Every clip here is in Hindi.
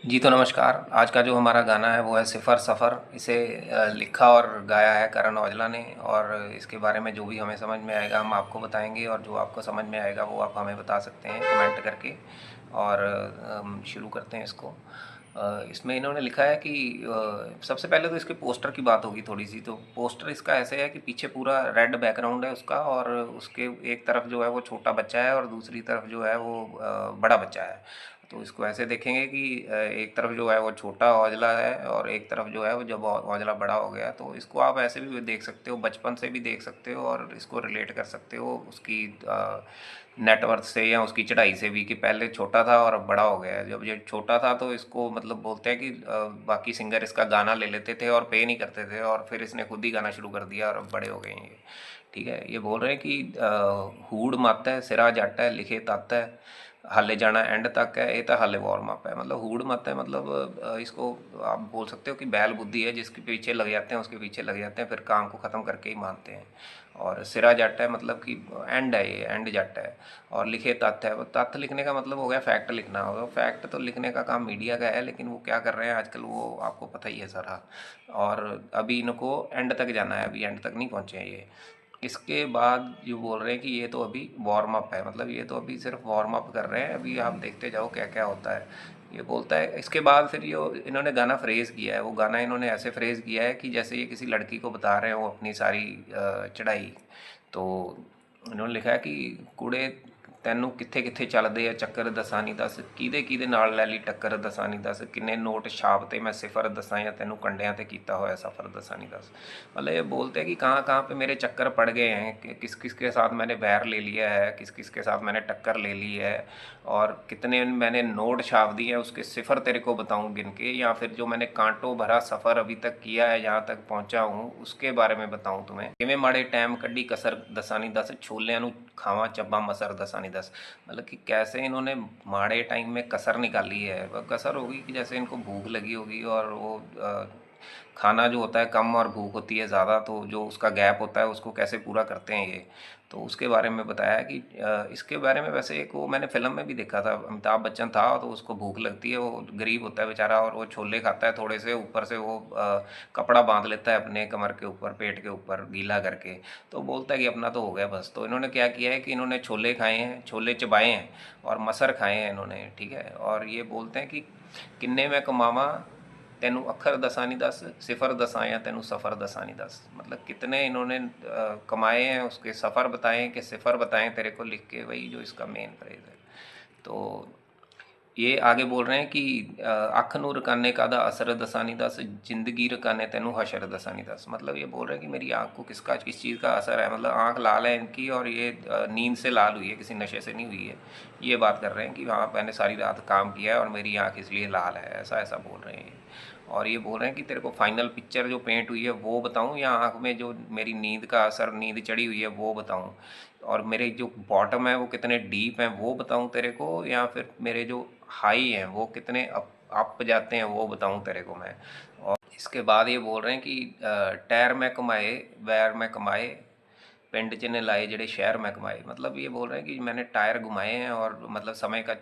जी तो नमस्कार। आज का जो हमारा गाना है वो है सिफ़र सफ़र। इसे लिखा और गाया है करण औजला ने। और इसके बारे में जो भी हमें समझ में आएगा हम आपको बताएंगे, और जो आपको समझ में आएगा वो आप हमें बता सकते हैं कमेंट करके। और हम शुरू करते हैं इसको। इसमें इन्होंने लिखा है कि सबसे पहले तो इसके पोस्टर की बात होगी थोड़ी सी। तो पोस्टर इसका ऐसे है कि पीछे पूरा रेड बैकग्राउंड है उसका, और उसके एक तरफ जो है वो छोटा बच्चा है और दूसरी तरफ जो है वो बड़ा बच्चा है। तो इसको ऐसे देखेंगे कि एक तरफ जो है वो छोटा औजला है और एक तरफ जो है वो जब औजला बड़ा हो गया। तो इसको आप ऐसे भी देख सकते हो, बचपन से भी देख सकते हो, और इसको रिलेट कर सकते हो उसकी नेटवर्थ से या उसकी चढ़ाई से भी, कि पहले छोटा था और अब बड़ा हो गया है। जब ये छोटा था तो इसको मतलब बोलते हैं कि बाकी सिंगर इसका गाना ले लेते थे और पे नहीं करते थे, और फिर इसने खुद ही गाना शुरू कर दिया और अब बड़े हो गए हैं ये। ठीक है, ये बोल रहे हैं कि हूड़ मत है सिरा जट है लिखे तत है, हाले जाना एंड तक है, ये तो हाले वार्म अप है। मतलब हूड़ मत है मतलब इसको आप बोल सकते हो कि बैल बुद्धि है, जिसके पीछे लग जाते हैं उसके पीछे लग जाते हैं, फिर काम को ख़त्म करके ही मानते हैं। और सिरा जट है मतलब कि एंड है, ये एंड जट है। और लिखे तथ्य है, वो तथ्य लिखने का मतलब हो गया फैक्ट लिखना होगा। फैक्ट तो लिखने का काम मीडिया का है, लेकिन वो क्या कर रहे हैं आजकल वो आपको पता ही है सारा। और अभी इनको एंड तक जाना है, अभी एंड तक नहीं पहुँचे हैं ये। इसके बाद जो बोल रहे हैं कि ये तो अभी वार्म अप है, मतलब ये तो अभी सिर्फ वार्म अप कर रहे हैं, अभी आप देखते जाओ क्या क्या होता है। ये बोलता है इसके बाद फिर ये इन्होंने गाना फ्रेज़ किया है। वो गाना इन्होंने ऐसे फ्रेज़ किया है कि जैसे ये किसी लड़की को बता रहे हो अपनी सारी चढ़ाई। तो इन्होंने लिखा है कि कुड़े ਤੈਨੂੰ ਕਿੱਥੇ ਕਿੱਥੇ ਚੱਲਦੇ ਆ ਚੱਕਰ ਦੱਸਾਂ ਨੀ ਦੱਸ, ਕਿਹਦੇ ਕਿਹਦੇ ਨਾਲ ਲੈ ਲਈ ਟੱਕਰ ਦੱਸਾਂ ਨੀ ਦੱਸ, किन्ने नोट छाप ते मैं सिफर दसा या तेनू कंडियां ते कीता होया सफ़र दसा नी दस। मतलब ये बोलते हैं कि कहाँ कहाँ पे मेरे चक्कर पड़ गए हैं, कि किस किस के साथ मैंने बैर ले लिया है, किस किस के साथ मैंने टक्कर ले ली है, और कितने मैंने नोट छाप दिए हैं उसके सिफर तेरे को बताऊँ गिन के, या फिर जो मैंने कांटों भरा सफ़र अभी तक किया है यहाँ तक पहुँचा हूँ उसके बारे में बताऊँ तुम्हें। किवें माड़े टाइम कड्डी कसर दसा नी दस, छोलियां नू खावा चब्बा मसर दसा नी दस। मतलब कि कैसे इन्होंने माड़े टाइम में कसर निकाली है। वह कसर होगी कि जैसे इनको भूख लगी होगी और वो खाना जो होता है कम और भूख होती है ज़्यादा, तो जो उसका गैप होता है उसको कैसे पूरा करते हैं ये। तो उसके बारे में बताया है कि इसके बारे में वैसे एक वो मैंने फ़िल्म में भी देखा था, अमिताभ बच्चन था तो उसको भूख लगती है, वो गरीब होता है बेचारा और वो छोले खाता है थोड़े से, ऊपर से वो कपड़ा बांध लेता है अपने कमर के ऊपर, पेट के ऊपर गीला करके। तो बोलता है कि अपना तो हो गया बस। तो इन्होंने क्या किया है कि इन्होंने छोले खाए हैं, छोले चबाए हैं और मसर खाए हैं इन्होंने। ठीक है, और ये बोलते हैं कि किन्ने मैं कमावा तेनू अखर दसा नहीं दस, सिफर दसा या तेनू सफ़र दसा नहीं दस। मतलब कितने इन्होंने कमाए हैं, उसके सफ़र बताएं कि सिफर बताएं तेरे को लिख के, वही जो इसका मेन फ्रेज है। तो ये आगे बोल रहे हैं कि अख नू रकाने का दा असर दसानी दस, जिंदगी रकाने तेनू हशर दसानी दस। मतलब ये बोल रहे हैं कि मेरी आँख को किसका किस चीज़ का असर है, मतलब आँख लाल है इनकी और ये नींद से लाल हुई है, किसी नशे से नहीं हुई है। ये बात कर रहे हैं कि हाँ मैंने सारी रात काम किया है और मेरी आँख इसलिए लाल है, ऐसा ऐसा बोल रहे हैं ये। और ये बोल रहे हैं कि तेरे को फाइनल पिक्चर जो पेंट हुई है वो बताऊं, या आँख में जो मेरी नींद का असर, नींद चढ़ी हुई है वो बताऊं, और मेरे जो बॉटम है वो कितने डीप हैं वो बताऊं तेरे को, या फिर मेरे जो हाई हैं वो कितने अप जाते हैं वो बताऊं तेरे को मैं। और इसके बाद ये बोल रहे हैं कि टैर में कमाए वैर में कमाए, पिंड च ने लाए जड़े शहर में कमाए। मतलब ये बोल रहे हैं कि मैंने टायर घुमाए हैं, और मतलब समय का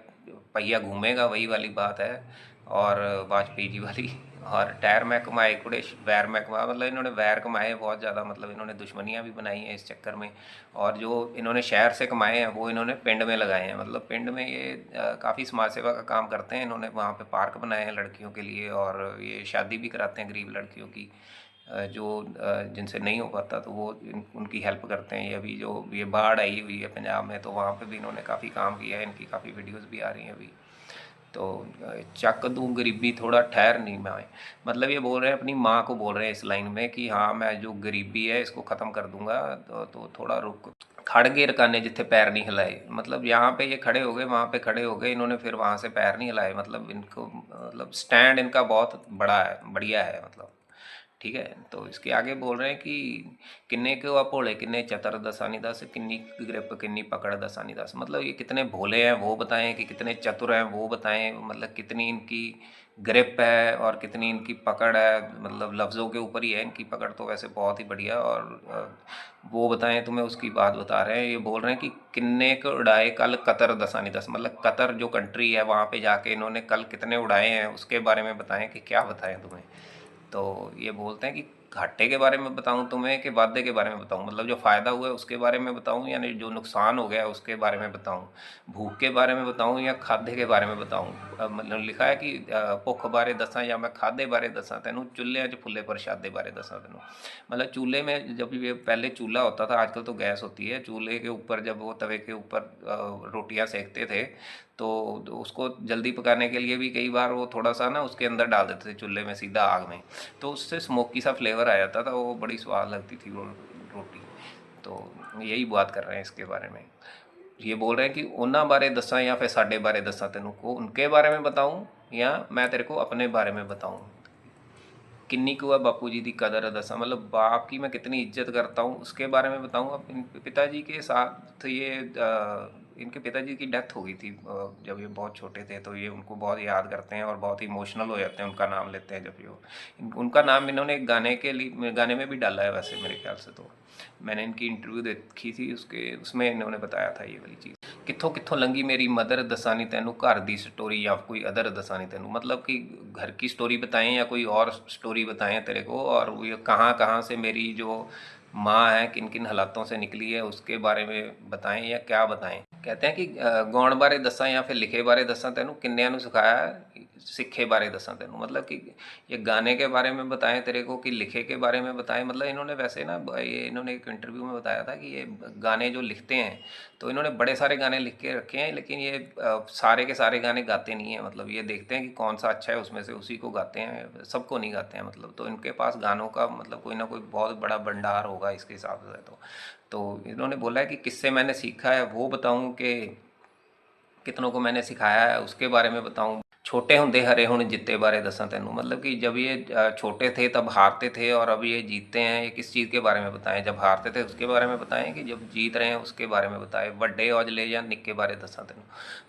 पहिया घूमेगा वही वाली बात है, और वाजपेयी जी वाली। और टायर में कमाए कुड़े वैर में कमाए, मतलब इन्होंने वैर कमाए हैं बहुत ज़्यादा, मतलब इन्होंने दुश्मनियाँ भी बनाई हैं इस चक्कर में। और जो इन्होंने शहर से कमाए हैं वो इन्होंने पिंड में लगाए हैं। मतलब पिंड में ये काफ़ी समाज सेवा का काम करते हैं इन्होंने, वहाँ पे पार्क बनाए हैं लड़कियों के लिए, और ये शादी भी कराते हैं गरीब लड़कियों की, जो जिनसे नहीं हो पाता तो वो उनकी हेल्प करते हैं। ये अभी जो ये बाढ़ आई हुई है पंजाब में, तो वहाँ पे भी इन्होंने काफ़ी काम किया है, इनकी काफ़ी वीडियोस भी आ रही हैं अभी। तो चक दूँ गरीबी थोड़ा ठहर नहीं मैं। मतलब ये बोल रहे हैं, अपनी माँ को बोल रहे हैं इस लाइन में कि हाँ मैं जो गरीबी है इसको ख़त्म कर दूंगा, तो थोड़ा रुक। खड़ गए रकाने जिथे पैर नहीं हिलाए, मतलब यहाँ पे ये खड़े हो गए वहाँ पे खड़े हो गए, इन्होंने फिर वहाँ से पैर नहीं हिलाए। मतलब इनको मतलब स्टैंड इनका बहुत बड़ा है, बढ़िया है मतलब। ठीक है। तो इसके आगे बोल रहे हैं कि किन्ने को आप भोले किन्ने चतर दसानी दस, किन्नी ग्रिप किन्नी पकड़ दसानी दस। मतलब ये कितने भोले हैं वो बताएं कि कितने चतुर हैं वो बताएं, मतलब कितनी इनकी ग्रिप है और कितनी इनकी पकड़ है। मतलब लफ्ज़ों के ऊपर ही है इनकी पकड़, तो वैसे बहुत ही बढ़िया। और वो बताएं तुम्हें उसकी बात बता रहे हैं। ये बोल रहे हैं कि किन्ने को उड़ाए कल कतर दसानी दस, मतलब कतर जो कंट्री है वहाँ पे जाके इन्होंने कल कितने उड़ाए हैं उसके बारे में बताएं कि क्या बताएं तुम्हें। तो ये बोलते हैं कि घाटे के बारे में बताऊं तुम्हें कि वादे के बारे में बताऊं, मतलब जो फ़ायदा हुआ है उसके बारे में बताऊं यानी जो नुकसान हो गया है उसके बारे में बताऊं, भूख के बारे में बताऊं या खादे के बारे में बताऊं। मतलब लिखा है कि भुख बारे दसा या मैं खादे बारे दसा तेनों, चुल्हे च फुले प्रशादे बारे दसा तेनों। मतलब चूल्हे में जब ये पहले चूल्हा होता था, आजकल तो गैस होती है, चूल्हे के ऊपर जब वो तवे के ऊपर रोटियां सेकते थे तो उसको जल्दी पकाने के लिए भी कई बार वो थोड़ा सा ना उसके अंदर डाल देते थे चूल्हे में सीधा आग में, तो उससे स्मोकी सा फ्लेवर आ जाता था, वो बड़ी स्वाद लगती थी वो रोटी। तो यही बात कर रहे हैं इसके बारे में। ये बोल रहे हैं कि उन्होंने बारे दसा या फिर साढ़े बारे दसा तेनों को उनके बारे में बताऊं या मैं तेरे को अपने बारे में बताऊं। किन्नी को है बापू जी की कदर दसा, मतलब बाप की मैं कितनी इज्जत करता हूँ उसके बारे में बताऊँ। अब पिताजी के साथ ये इनके पिताजी की डेथ हो गई थी जब ये बहुत छोटे थे, तो ये उनको बहुत याद करते हैं और बहुत इमोशनल हो जाते हैं उनका नाम लेते हैं जब ये उनका नाम इन्होंने एक गाने के लिए गाने में भी डाला है वैसे मेरे ख्याल से। तो मैंने इनकी इंटरव्यू देखी थी, उसके उसमें इन्होंने बताया था ये वाली चीज़। कित्थों कित्थों लंगी मेरी मदर दसानी तेनू घर दी स्टोरी या कोई अदर दसानी तेनू, मतलब कि घर की स्टोरी बताएं या कोई और स्टोरी बताएं तेरे को, और वो ये कहाँ कहाँ से मेरी जो माँ है किन किन हालातों से निकली है उसके बारे में बताएं या क्या बताएं। कहते हैं कि गाउण बारे दसा या फिर लिखे बारे दसा तेनू, किन्नियां नू सिखाया सिक्खे बारे दसा तेनू, मतलब कि ये गाने के बारे में बताएं तेरे को कि लिखे के बारे में बताएं। मतलब इन्होंने वैसे ना ये इन्होंने एक इंटरव्यू में बताया था कि ये गाने जो लिखते हैं तो इन्होंने बड़े सारे गाने लिख के रखे हैं, लेकिन ये सारे के सारे गाने गाते नहीं हैं। मतलब ये देखते हैं कि कौन सा अच्छा है उसमें से उसी को गाते हैं, सबको नहीं गाते हैं मतलब। तो इनके पास गानों का मतलब कोई ना कोई बहुत बड़ा भंडार होगा इसके हिसाब से। तो इन्होंने बोला है कि किससे मैंने सीखा है वो बताऊं कि कितनों को मैंने सिखाया है उसके बारे में बताऊं। छोटे होंदे हरे हुण जित्ते बारे दसा तेनू, मतलब कि जब ये छोटे थे तब हारते थे और अब ये जीतते हैं, ये किस चीज़ के बारे में बताएं। जब हारते थे उसके बारे में बताएं कि जब जीत रहे हैं उसके बारे में बताएं। वड्डे औजले या निक्के बारे दसा तेनू,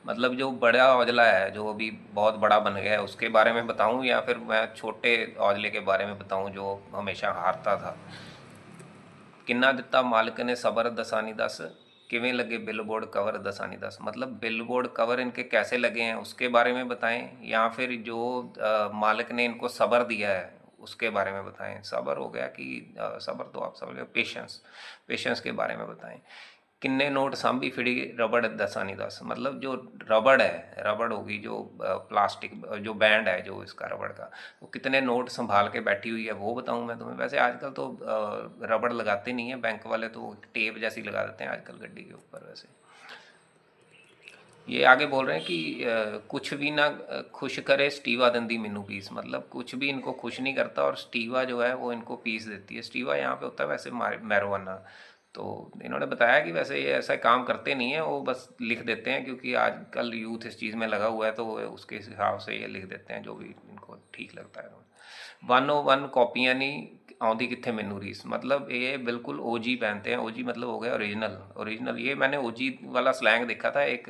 मतलब जो बड़ा औजला है जो अभी बहुत बड़ा बन गया है उसके बारे में बताऊं या फिर मैं छोटे औजले के बारे में बताऊं जो हमेशा हारता था। किन्ना दिता मालिक ने सबर दसानी दस, किवें लगे बिलबोर्ड कवर दसानी दस, मतलब बिलबोर्ड कवर इनके कैसे लगे हैं उसके बारे में बताएं या फिर जो मालिक ने इनको सबर दिया है उसके बारे में बताएं। सबर हो गया कि सबर तो आप समझ गए, पेशेंस, पेशेंस के बारे में बताएं। किन्ने नोट सांभी फिड़ी रबड़ दसानी दस, मतलब जो रबड़ है, रबड़ होगी जो प्लास्टिक जो बैंड है जो इसका रबड़ का, वो कितने नोट संभाल के बैठी हुई है वो बताऊं मैं तुम्हें। वैसे आजकल तो रबड़ लगाते नहीं है बैंक वाले, तो टेप जैसी लगा देते हैं आजकल गड्डी के ऊपर। वैसे ये आगे बोल रहे हैं कि कुछ भी ना खुश करे स्टीवा दंदी मीनू पीस, मतलब कुछ भी इनको खुश नहीं करता और स्टीवा जो है वो इनको पीस देती है। स्टीवा यहाँ पे होता है वैसे मैरोवाना। तो इन्होंने बताया कि वैसे ये ऐसा काम करते नहीं है, वो बस लिख देते हैं क्योंकि आजकल यूथ इस चीज़ में लगा हुआ है तो वो उसके हिसाब से ये लिख देते हैं जो भी इनको ठीक लगता है। 101 कॉपियाँ नहीं आउंदी कितने मैनू रीस, मतलब ये बिल्कुल ओजी पहनते हैं। ओजी मतलब हो गया ओरिजिनल, ओरिजिनल। ये मैंने ओजी वाला स्लैंग देखा था, एक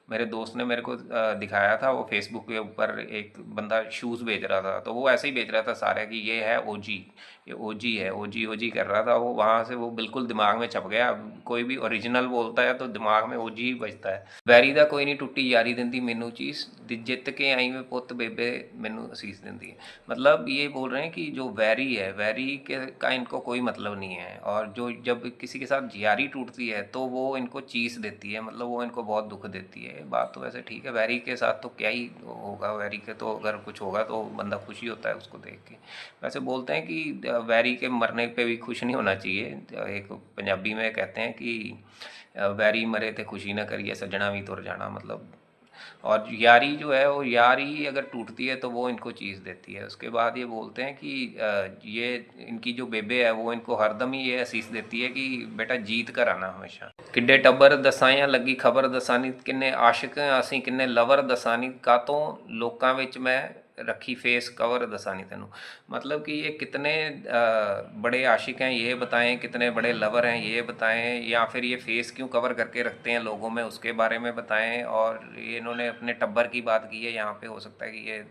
मेरे दोस्त ने मेरे को दिखाया था, वो फेसबुक के ऊपर एक बंदा शूज़ बेच रहा था, तो वो ऐसे ही बेच रहा था सारे कि ये है ओजी, ये ओजी है, ओजी ओजी कर रहा था वो। वहाँ से वो बिल्कुल दिमाग में छप गया। कोई भी ओरिजिनल बोलता है तो दिमाग में ओजी ही बजता है। वैरी दा कोई नहीं टुट्टी यारी दिंदी मैनू चीज़, जित के आई में पुत बेबे मैनू असीस दिंदी है। मतलब ये बोल रहे हैं कि जो वैरी है, वैरी के का इनको कोई मतलब नहीं है, और जो जब किसी के साथ यारी टूटती है तो वो इनको चीज़ देती है, मतलब वो इनको बहुत दुख देती है। बात तो वैसे ठीक है, वैरी के साथ तो क्या ही होगा, वैरी के तो अगर कुछ होगा तो बंदा खुशी होता है उसको देख के। वैसे बोलते हैं कि वैरी के मरने पे भी खुश नहीं होना चाहिए। एक पंजाबी में कहते हैं कि वैरी मरे थे खुशी ना करिए सज्जना भी तुर जाना, मतलब। और यारी जो है वो यारी अगर टूटती है तो वो इनको चीज़ देती है। उसके बाद ये बोलते हैं कि ये इनकी जो बेबे है वो इनको हरदम ही ये असीस देती है कि बेटा जीत कर आना हमेशा। किड्डे टब्बर दसाइयां लगी खबर दसानी, किन्ने आशिक असी किन्ने लवर दसानी, कातों लोकां विच मैं रखी फेस कवर दसानी तेनू, मतलब कि ये कितने बड़े आशिक हैं ये बताएं, कितने बड़े लवर हैं ये बताएं, या फिर ये फेस क्यों कवर करके रखते हैं लोगों में उसके बारे में बताएं। और ये इन्होंने अपने टब्बर की बात की है यहाँ पे, हो सकता है कि ये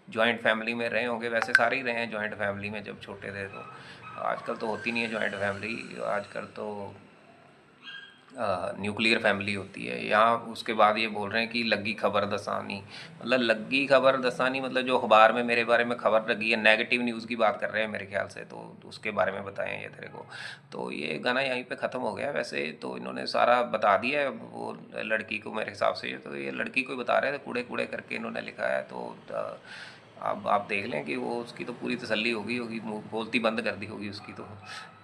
जॉइंट फैमिली में रहे होंगे, वैसे सारे ही रहे हैं जॉइंट फैमिली में जब छोटे थे। तो आजकल तो होती नहीं है जॉइंट फैमिली, आजकल तो न्यूक्लियर फैमिली होती है। यहाँ उसके बाद ये बोल रहे हैं कि लगी खबर दसानी, मतलब लगी खबर दसानी मतलब जो अखबार में मेरे बारे में खबर लगी है, नेगेटिव न्यूज़ की बात कर रहे हैं मेरे ख्याल से, तो उसके बारे में बताएं ये तेरे को। तो ये गाना यहीं पे ख़त्म हो गया। वैसे तो इन्होंने सारा बता दिया है वो लड़की को मेरे हिसाब से, तो ये लड़की को ही बता रहे थे, कूड़े कूड़े करके इन्होंने लिखा है। तो अब आप देख लें कि वो उसकी तो पूरी तसल्ली होगी होगी, बोलती बंद कर दी होगी उसकी।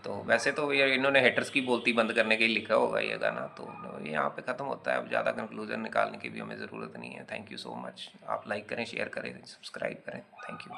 तो वैसे तो ये इन्होंने हेटर्स की बोलती बंद करने के लिए लिखा होगा ये गाना। तो ये यहाँ पे ख़त्म होता है, अब ज़्यादा कंक्लूजन निकालने की भी हमें ज़रूरत नहीं है। Thank you so much. आप लाइक करें, शेयर करें, सब्सक्राइब करें। Thank you.